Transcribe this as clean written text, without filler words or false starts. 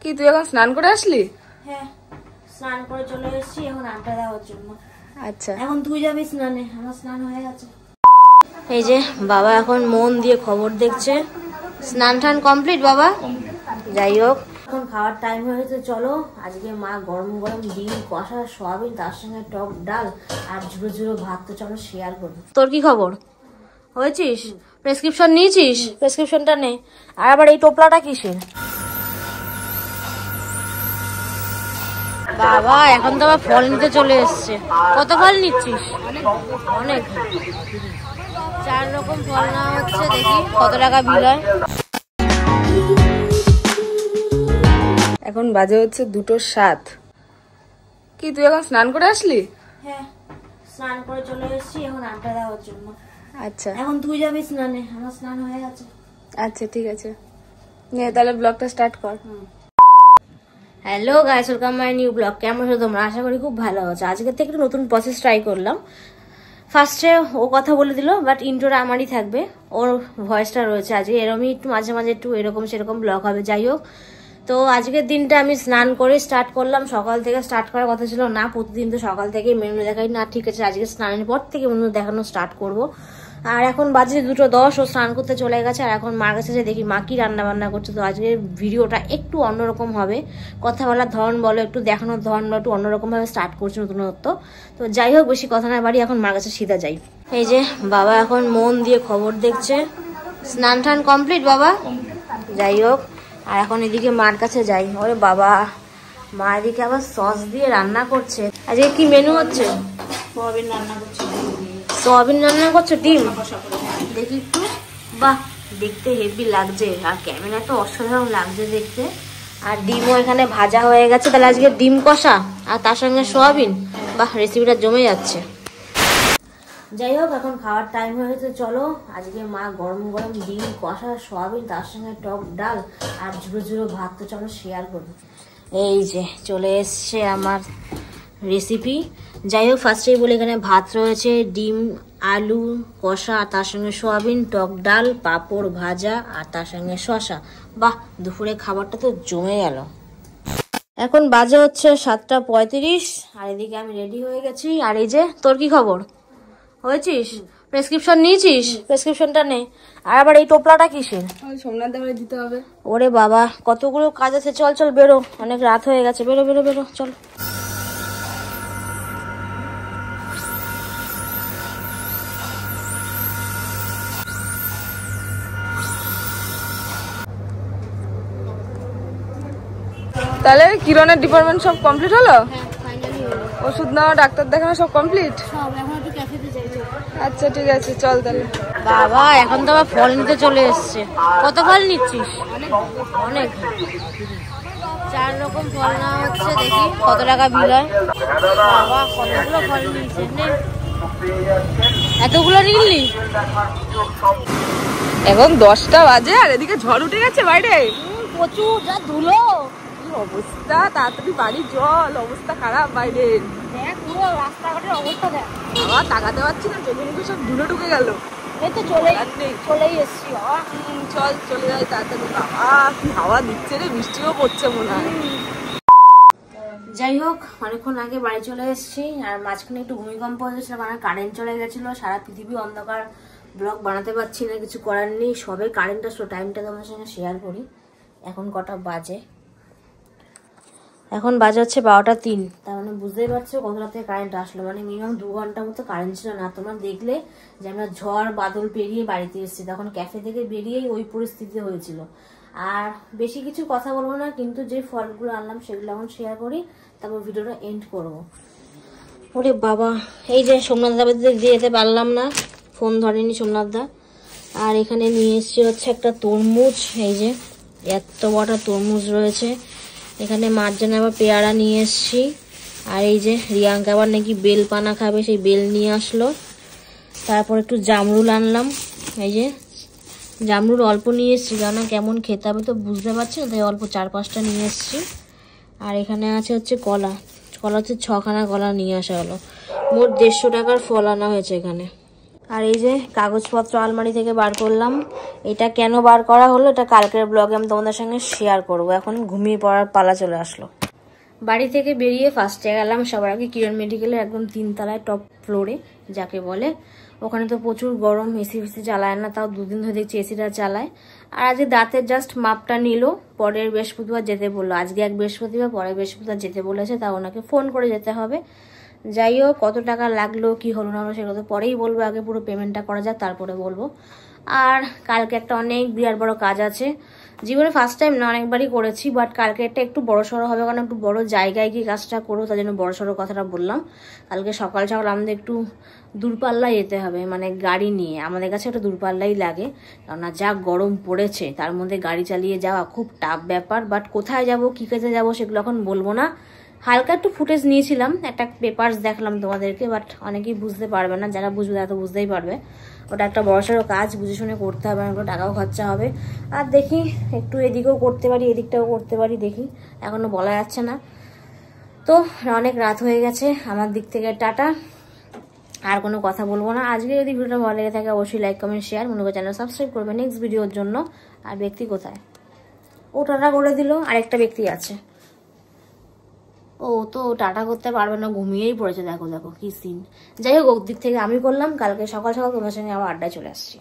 কি তুই এখন স্নান করে আসলি? হ্যাঁ, স্নান করে চলে এসেছি এখন আড্ডা দেওয়ার জন্য। আচ্ছা, এখন তুই যাবি স্নানে, আমার স্নান হয়ে গেছে। এই যে বাবা এখন মন দিয়ে খবর দেখছে। স্নান টান কমপ্লিট বাবা? যাই হোক, এখন খাওয়ার টাইম হয়েছে। চলো, আজকে মা গরম গরম ডিম কষা, সয়াবিন, তার সঙ্গে টক ডাল আর ঝুড়ো ঝুড়ো ভাত, তো চলো শেয়ার করি। তোর কি খবর? হয়েছিস? প্রেসক্রিপশন নিয়েছিস? প্রেসক্রিপশনটা নে। আর আবার এই টোপলাটা কিসের? বাবা এখন তো আবার ফল নিতে চলে এসছে। কত ফল নিচ্ছিস? অনেক, 4 রকম ফল নেওয়া হচ্ছে। দেখি কত টাকা বিল হয়। এখন বাজে হচ্ছে 2:07। কি তুই এখন স্নান করে আসলি? হ্যাঁ, স্নান করে চলে এসেছি এখন আড্ডা দেওয়ার জন্য। আচ্ছা, এখন তুই যাবি স্নানে, আমার স্নান হয়ে গেছে। আচ্ছা ঠিক আছে, নে তাহলে ব্লগটা স্টার্ট কর। Hello guys, welcome my new blog. কেমন আছো তোমরা? আশা করি খুব ভালো আছো। আজকে থেকে একটা নতুন প্রসেস ট্রাই করলাম। ফার্স্টে ও কথা বলে দিল, বাট ইন্ট্রোটা আমারই থাকবে, ওর ভয়েসটা রয়েছে। আজকে এরকমই একটু মাঝে মাঝে একটু এরকম সেরকম ব্লগ হবে। যাই হোক, তো আজকের দিনটা আমি স্নান করে স্টার্ট করলাম। সকাল থেকে স্টার্ট করার কথা ছিল না, প্রতিদিন তো সকাল থেকে মেনু দেখাই না। ঠিক আছে, আজকে স্নানের পর থেকে মেনু দেখানো স্টার্ট করব। আর এখন বাজে 2:10, ও স্নান করতে চলে গেছে। আর এখন মার কাছে যে দেখি মা কি রান্না বান্না করছে। তো আজকে ভিডিওটা একটু অন্যরকম হবে, কথা বলার ধরন বলো, একটু দেখানোর ধরন বলো, একটু অন্যরকম ভাবে স্টার্ট করছে নতুনত্ব। তো যাই হোক, বেশি কথা না বাড়ি, এখন মার কাছে সিধা যাই। এই যে বাবা এখন মন দিয়ে খবর দেখছে। স্নান টান কমপ্লিট বাবা? যাই হোক, আর এখন এদিকে মার কাছে যাই। ওরে বাবা, মা এদিকে আবার সস দিয়ে রান্না করছে। আজকে কি মেনু হচ্ছে? সোয়াবিন রান্না করছে। সোয়াবিন রান্না করছো? ডিম দেখি একটু। বাহ, দেখতে হেভি লাগছে, আর ক্যামেরা তো অসাধারণ লাগছে দেখতে। আর ডিমও এখানে ভাজা হয়ে গেছে। তাহলে আজকে ডিম কষা আর তার সঙ্গে সোয়াবিন। বাহ, রেসিপিটা জমে যাচ্ছে। যাই হোক, এখন খাওয়ার টাইম হয়েছে। চলো, আজকে মা গরম গরম ডিম কষা, সোয়াবিন, তার সঙ্গে টক ডাল আর ঝুড়ো ঝুড়ো ভাত, তো চলো শেয়ার করি। এই যে চলে এসছে আমার রেসিপি। যাই হোক, ফার্স্টেই বলে এখানে ভাত রয়েছে, ডিম আলু কষা, আর তার সঙ্গে সোয়াবিন, টক ডাল, পাঁপড় ভাজা আর তার সঙ্গে শসা। বাহ, দুপুরে খাবারটা তো জমে গেল। এখন বাজে হচ্ছে 7:35, আর এদিকে আমি রেডি হয়ে গেছি। আর এই যে তোর কি খবর? হয়েছিস? প্রেসক্রিপশন নিয়েছিস? প্রেসক্রিপশনটা নে। আর আবার এই টোপলাটা কিসের? সোমনাথ দেবরে দিতে হবে। ওরে বাবা, কতগুলো কাজ আছে। চল চল বেরো, অনেক রাত হয়ে গেছে। বেরো বেরো বেরো, চল। তাহলে কিরণের ডিপার্টমেন্ট সব কমপ্লিট হলো? ওষুধ নেওয়া, ডাক্তার দেখানো সব কমপ্লিট? আচ্ছা ঠিক আছে, চল তাহলে। বাবা এখন তো আবার ফল নিতে চলে এসছে। কত ফল নিচ্ছিস? অনেক, 4 রকম ফল নেওয়া হচ্ছে। দেখি কত টাকা বিল হয়। বাবা কতগুলো ফল নিয়েছে। এতগুলো নিলি? এখন 10টা বাজে, আর এদিকে ঝড় উঠে গেছে বাইরে। প্রচুর, যা ধুলো, কি অবস্থা, তাড়াতাড়ি বাড়ি জল, অবস্থা খারাপ বাইরে। দেখ পুরো রাস্তাঘাটের অবস্থা দেখ। আবার তাকাতে পারছি না, চোখে মুখে সব ধুলো ঢুকে গেল। এই তো চলেই এসছি বাবা। চল চলে যাই তাড়াতাড়ি। বাবা কি হাওয়া দিচ্ছে রে, বৃষ্টিও পড়ছে মনে হয়। যাই হোক, অনেকক্ষণ আগে বাড়ি চলে এসেছি। আর মাঝখানে একটু ভূমিকম্প হয়েছিল, মানে কারেন্ট চলে গেছিল। সারা পৃথিবী অন্ধকার, ব্লগ বানাতে পারছি না, কিছু করার নেই। সবে কারেন্ট আসলো, টাইমটা তোমার সঙ্গে শেয়ার করি। এখন কটা বাজে? এখন বাজে হচ্ছে 12:03। তার মানে বুঝতেই পারছো কত রাতে কারেন্ট আসলো। মানে মিনিমাম 2 ঘন্টা মতো কারেন্ট ছিল না। তোমরা দেখলে যে আমরা ঝড় বাদল পেরিয়ে বাড়িতে এসেছি, তখন ক্যাফে থেকে বেরিয়েই ওই পরিস্থিতি হয়েছিল। আর বেশি কিছু কথা বলবো না, কিন্তু যে ফলগুলো আনলাম সেগুলো এখন শেয়ার করি, তারপর ভিডিওটা এন্ড করবো। ওরে বাবা, এই যে সোমনাথ দা বাড়িতে যেতে পারলাম না, ফোন ধরেনি সোমনাথ দা। আর এখানে নিয়ে এসেছি হচ্ছে একটা তরমুজ। এই যে এত বড় তরমুজ রয়েছে। এখানে মার জন্য আবার পেয়ারা নিয়ে এসেছি। আর এই যে রিয়াঙ্কা আবার নাকি বেল পানা খাবে, সেই বেল নিয়ে আসলো। তারপর একটু জামরুল আনলাম। এই যে জামরুল অল্প নিয়ে এসেছি, কেননা কেমন খেতে হবে তো বুঝতে পারছি না, তাই অল্প 4-5টা নিয়ে এসেছি। আর এখানে আছে হচ্ছে কলা। কলা হচ্ছে 6খানা কলা নিয়ে আসা হলো। মোট 150 টাকার ফল আনা হয়েছে এখানে। আর এই যে কাগজপত্র আলমারি থেকে বার করলাম। এটা কেন বার করা হলো এটা কালকের ব্লগে আমি তোমাদের সঙ্গে শেয়ার করব। এখন ঘুমিয়ে পড়ার পালা চলে আসলো। বাড়ি থেকে বেরিয়ে ফার্স্টে গেলাম সবার আগে কিরণ মেডিকেলের একদম 3 তলায় টপ ফ্লোরে যাকে বলে। ওখানে তো প্রচুর গরম, এসি ফেসি চালায় না, তাও 2 দিন ধরে দেখছি এসিটা চালায়। আর আজকে দাঁতের জাস্ট মাপটা নিল, পরের বৃহস্পতিবার যেতে বললো। আজকে এক বৃহস্পতিবার, পরের বৃহস্পতিবার যেতে বলেছে, তা ওনাকে ফোন করে যেতে হবে। যাই হোক, কত টাকা লাগলো কি হলো না হলো সেগুলো তো পরেই বলবো, আগে পুরো পেমেন্টটা করা যাক তারপরে বলবো। আর কালকে একটা অনেক বিরাট বড় কাজ আছে, জীবনে ফার্স্ট টাইম না, অনেকবারই করেছি, বাট কালকে একটা একটু বড় সড়ো হবে, কারণ একটু বড় জায়গায় গিয়ে কাজটা করবো, তার জন্য বড় সড়ো কথাটা বললাম। কালকে সকাল সকাল আমাদের একটু দূরপাল্লায় যেতে হবে, মানে গাড়ি নিয়ে। আমাদের কাছে একটা দূরপাল্লাই লাগে, কেননা যা গরম পড়েছে তার মধ্যে গাড়ি চালিয়ে যাওয়া খুব টাফ ব্যাপার। বাট কোথায় যাব কি কাজে যাব সেগুলো এখন বলবো না। হালকা একটু ফুটেজ নিয়েছিলাম, একটা পেপারস দেখলাম তোমাদেরকে, বাট অনেকেই বুঝতে পারবে না, যারা বুঝবে তারা তো বুঝতেই পারবে। ওটা একটা বড়সড় কাজ, বুঝে শুনে করতে হবে, অনেকগুলো টাকাও খরচা হবে। আর দেখি একটু এদিকেও করতে পারি এদিকটাও করতে পারি, দেখি, এখনো বলা যাচ্ছে না। তো অনেক রাত হয়ে গেছে, আমার দিক থেকে টাটা, আর কোনো কথা বলবো না। আজকে যদি ভিডিওটা ভালো লেগে থাকে অবশ্যই লাইক কমেন্ট শেয়ার, মনে করে চ্যানেল সাবস্ক্রাইব করবে নেক্সট ভিডিওর জন্য। আর ব্যক্তি কোথায়? ও টাটা করে দিল, আরেকটা ব্যক্তি আছে, ও তো টাটা করতে পারবে না, ঘুমিয়েই পড়েছে। দেখো দেখো কি সিন। যাই হোক, ওর দিক থেকে আমি করলাম, কালকে সকাল সকাল তোমার সঙ্গে আবার আড্ডায় চলে আসছি।